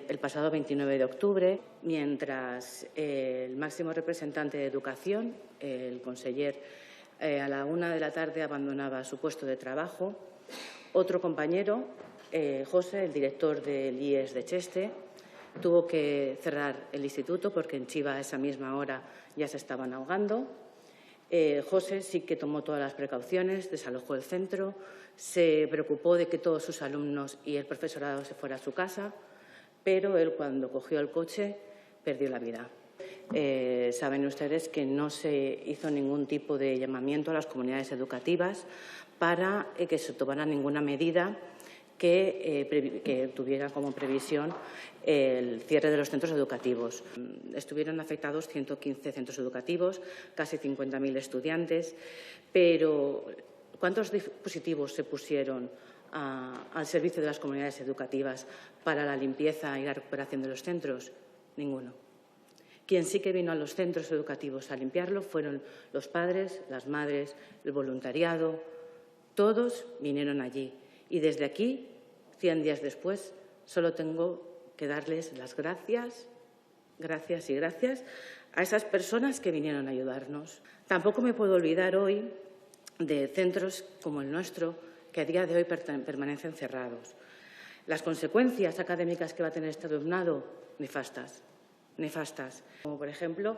el pasado 29 de octubre, mientras el máximo representante de Educación, el conseller, a la 1 de la tarde abandonaba su puesto de trabajo, otro compañero, José, el director del IES de Cheste, tuvo que cerrar el instituto porque en Chiva a esa misma hora ya se estaban ahogando. José sí que tomó todas las precauciones, desalojó el centro, se preocupó de que todos sus alumnos y el profesorado se fuera a su casa, pero él, cuando cogió el coche, perdió la vida. Saben ustedes que no se hizo ningún tipo de llamamiento a las comunidades educativas para que se tomara ninguna medida que tuviera como previsión el cierre de los centros educativos. Estuvieron afectados 115 centros educativos, casi 50.000 estudiantes, pero ¿cuántos dispositivos se pusieron al servicio de las comunidades educativas para la limpieza y la recuperación de los centros? Ninguno. Quien sí que vino a los centros educativos a limpiarlo fueron los padres, las madres, el voluntariado. Todos vinieron allí. Y desde aquí, 100 días después, solo tengo que darles las gracias a esas personas que vinieron a ayudarnos. Tampoco me puedo olvidar hoy de centros como el nuestro, que a día de hoy permanecen cerrados. Las consecuencias académicas que va a tener este alumnado, nefastas. Como, por ejemplo,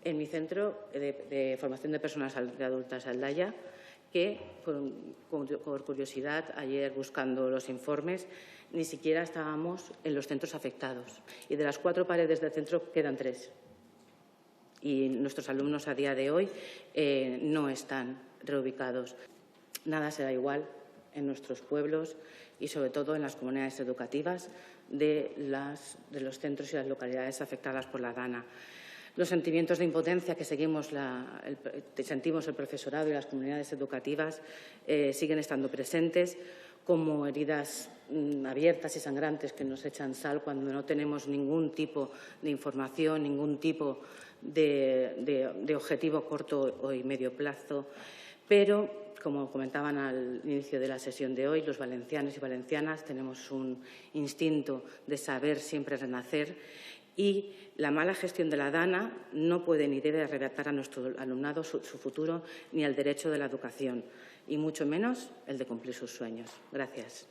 en mi centro de formación de personas adultas, Aldaya, que, por curiosidad, ayer buscando los informes, ni siquiera estábamos en los centros afectados. Y de las 4 paredes del centro quedan 3. Y nuestros alumnos a día de hoy no están reubicados. Nada será igual en nuestros pueblos y, sobre todo, en las comunidades educativas de los centros y las localidades afectadas por la DANA. Los sentimientos de impotencia que sentimos el profesorado y las comunidades educativas siguen estando presentes, como heridas abiertas y sangrantes que nos echan sal cuando no tenemos ningún tipo de información, ningún tipo de objetivo a corto y medio plazo. Pero, como comentaban al inicio de la sesión de hoy, los valencianos y valencianas tenemos un instinto de saber siempre renacer, y la mala gestión de la DANA no puede ni debe arrebatar a nuestro alumnado su futuro ni el derecho de la educación, y mucho menos el de cumplir sus sueños. Gracias.